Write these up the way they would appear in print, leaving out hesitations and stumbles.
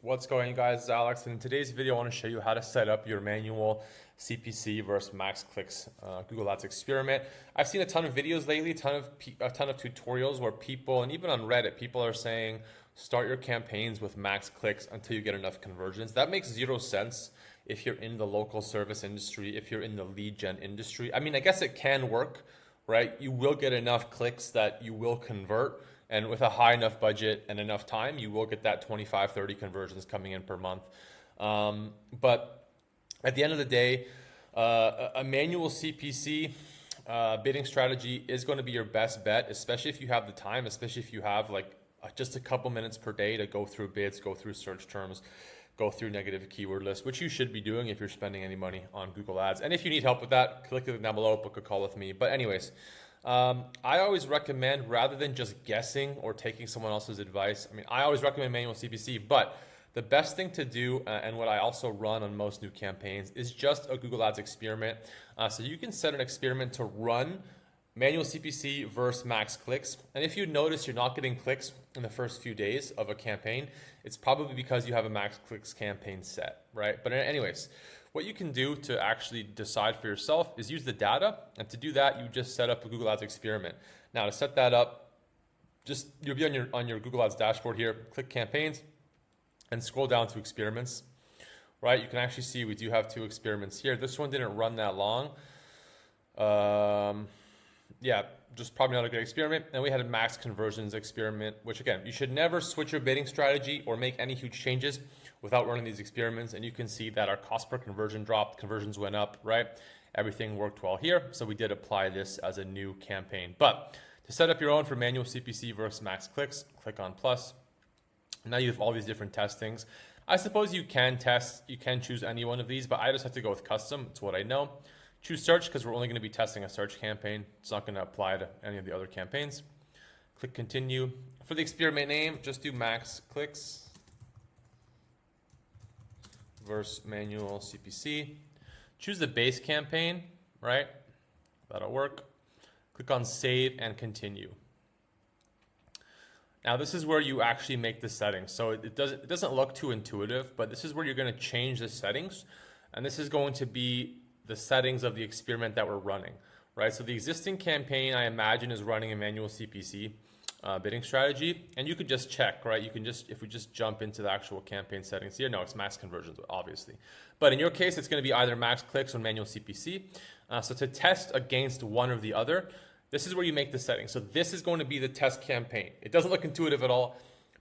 What's going on, guys? It's Alex, and in today's video I want to show you how to set up your manual CPC versus max clicks Google Ads experiment. I've seen a ton of videos lately, a ton of tutorials where people, and even on Reddit, people are saying start your campaigns with max clicks until you get enough conversions. That makes zero sense if you're in the local service industry, if you're in the lead gen industry. I mean, I guess it can work, right? You will get enough clicks that you will convert. And with a high enough budget and enough time, you will get that 25, 30 conversions coming in per month. But at the end of the day, a manual CPC bidding strategy is going to be your best bet, especially if you have the time, especially if you have like just a couple minutes per day to go through bids, go through search terms, go through negative keyword lists, which you should be doing if you're spending any money on Google Ads. And if you need help with that, click the link down below, book a call with me. But anyways, I always recommend, rather than just guessing or taking someone else's advice, I always recommend manual CPC, but the best thing to do, and what I also run on most new campaigns, is just a Google Ads experiment. So you can set an experiment to run manual CPC versus max clicks. And if you notice you're not getting clicks in the first few days of a campaign, it's probably because you have a max clicks campaign set, right? But anyways, what you can do to actually decide for yourself is use the data. And to do that, you just set up a Google Ads experiment. Now to set that up, you'll be on your Google Ads dashboard here, click campaigns and scroll down to experiments, right? You can actually see we do have 2 experiments here. This one didn't run that long. Yeah, just probably not a good experiment. And we had a max conversions experiment, which again, you should never switch your bidding strategy or make any huge changes without running these experiments. And you can see that our cost per conversion dropped, conversions went up, right? Everything worked well here. So we did apply this as a new campaign. But to set up your own for manual CPC versus max clicks, click on plus. Now you have all these different testings. I suppose you can choose any one of these, but I just have to go with custom. It's what I know. Choose search because we're only going to be testing a search campaign. It's not going to apply to any of the other campaigns. Click continue. For the experiment name, just do max clicks versus manual CPC. Choose the base campaign, right? That'll work. Click on save and continue. Now this is where you actually make the settings. So it doesn't look too intuitive, but this is where you're going to change the settings. And this is going to be the settings of the experiment that we're running, right? So the existing campaign, I imagine, is running a manual CPC bidding strategy, and you could just check, right? You can just, if we just jump into the actual campaign settings here, no, it's max conversions, obviously. But in your case, it's going to be either max clicks or manual CPC. So to test against one or the other, this is where you make the settings. So this is going to be the test campaign. It doesn't look intuitive at all,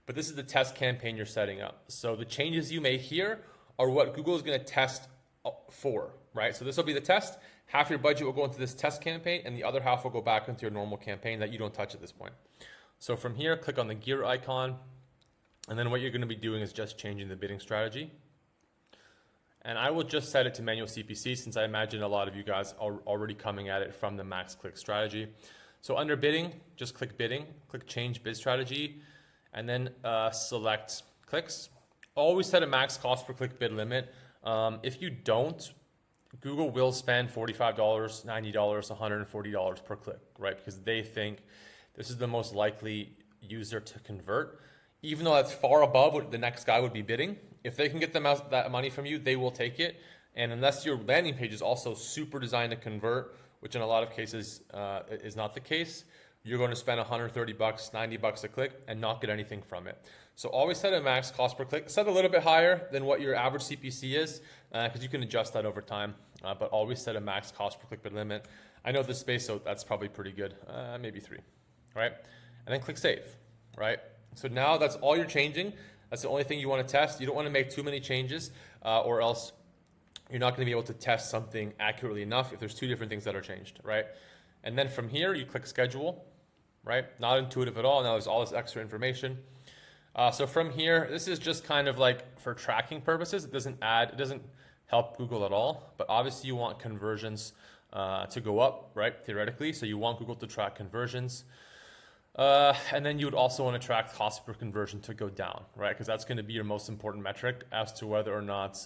but this is the test campaign you're setting up. So the changes you make here are what Google is going to test for, right? So this will be the test. Half your budget will go into this test campaign and the other half will go back into your normal campaign that you don't touch at this point. So from here, click on the gear icon. And then what you're going to be doing is just changing the bidding strategy. And I will just set it to manual CPC since I imagine a lot of you guys are already coming at it from the max click strategy. So under bidding, just click bidding, click change bid strategy, and then select clicks. Always set a max cost per click bid limit. If you don't, Google will spend $45, $90, $140 per click, right? Because they think this is the most likely user to convert. Even though that's far above what the next guy would be bidding, if they can get that money from you, they will take it. And unless your landing page is also super designed to convert, which in a lot of cases is not the case, you're going to spend 130 bucks, 90 bucks a click and not get anything from it. So always set a max cost per click. Set a little bit higher than what your average CPC is because you can adjust that over time, but always set a max cost per click bid limit. I know this space, so that's probably pretty good, maybe 3, right? And then click save, right? So now that's all you're changing. That's the only thing you want to test. You don't want to make too many changes or else you're not going to be able to test something accurately enough if there's 2 different things that are changed, right? And then from here, you click schedule, right? Not intuitive at all. Now there's all this extra information. So from here, this is just kind of like for tracking purposes. It doesn't help Google at all, but obviously you want conversions to go up, right? Theoretically. So you want Google to track conversions. And then you would also want to track cost per conversion to go down, right? Because that's going to be your most important metric as to whether or not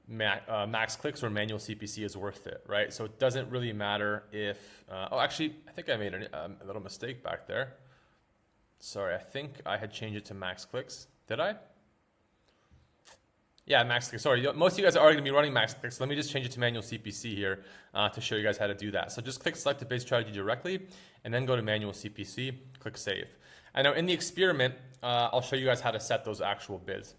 max clicks or manual CPC is worth it, right? So it doesn't really matter if, actually, I think I made a little mistake back there. Sorry, I think I had changed it to max clicks. Did I? Yeah, max clicks. Sorry, most of you guys are already going to be running max clicks. So let me just change it to manual CPC here to show you guys how to do that. So just click select the bid strategy directly and then go to manual CPC, click save. And now in the experiment, I'll show you guys how to set those actual bids.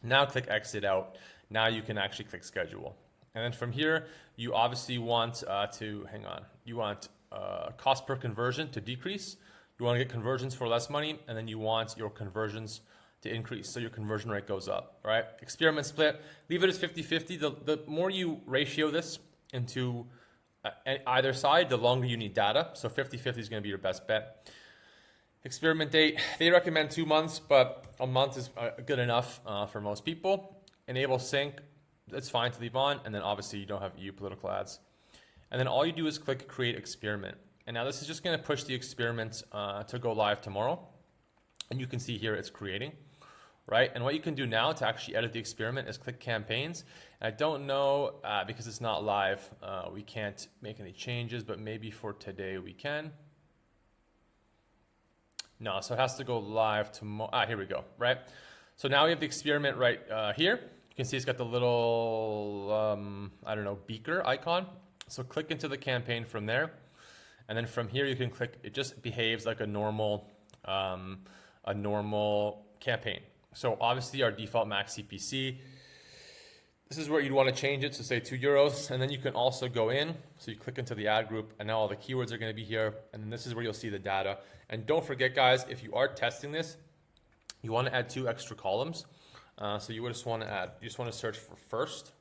Now click exit out. Now you can actually click schedule. And then from here, you obviously want you want cost per conversion to decrease. You want to get conversions for less money, and then you want your conversions to increase, so your conversion rate goes up, right? Experiment split, leave it as 50-50. The more you ratio this into either side, the longer you need data. So 50-50 is going to be your best bet. Experiment date, they recommend 2 months, but a month is good enough for most people. Enable sync, it's fine to leave on, and then obviously you don't have EU political ads. And then all you do is click create experiment. And now this is just going to push the experiment to go live tomorrow. And you can see here it's creating, right? And what you can do now to actually edit the experiment is click campaigns. And I don't know, because it's not live, we can't make any changes, but maybe for today we can. No, so it has to go live tomorrow. Here we go, right? So now we have the experiment right here. You can see it's got the little, I don't know, beaker icon. So click into the campaign from there. And then from here you can click, it just behaves like a normal campaign. So obviously our default max CPC, this is where you'd want to change it. So say €2, and then you can also go in. So you click into the ad group, and now all the keywords are going to be here. And then this is where you'll see the data. And don't forget guys, if you are testing this, you want to add 2 extra columns. So you just want to search for first,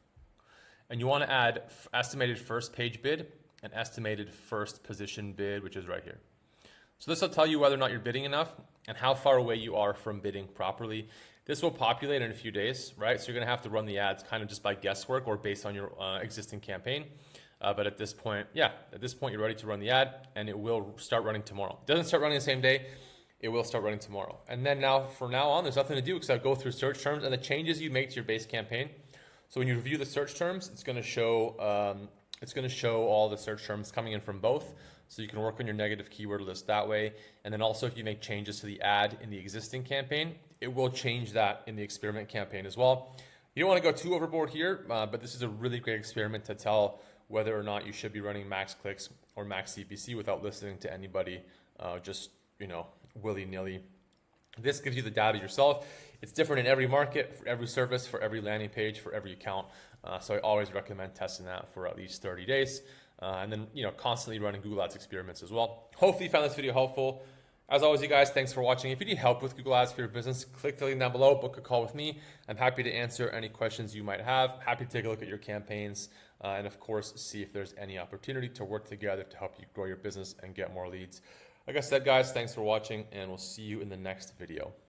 and you want to add estimated first page bid and estimated first position bid, which is right here. So this will tell you whether or not you're bidding enough and how far away you are from bidding properly. This will populate in a few days, right? So you're gonna have to run the ads kind of just by guesswork or based on your existing campaign. But at this point, you're ready to run the ad, and it will start running tomorrow. It doesn't start running the same day, it will start running tomorrow. And then from now on, there's nothing to do except go through search terms and the changes you make to your base campaign. So when you review the search terms, it's gonna show all the search terms coming in from both. So you can work on your negative keyword list that way. And then also if you make changes to the ad in the existing campaign, it will change that in the experiment campaign as well. You don't want to go too overboard here, but this is a really great experiment to tell whether or not you should be running max clicks or max CPC without listening to anybody, just, willy-nilly. This gives you the data yourself. It's different in every market, for every service, for every landing page, for every account. So I always recommend testing that for at least 30 days. And then, constantly running Google Ads experiments as well. Hopefully you found this video helpful. As always, you guys, thanks for watching. If you need help with Google Ads for your business, click the link down below, book a call with me. I'm happy to answer any questions you might have. Happy to take a look at your campaigns. And of course, see if there's any opportunity to work together to help you grow your business and get more leads. Like I said, guys, thanks for watching, and we'll see you in the next video.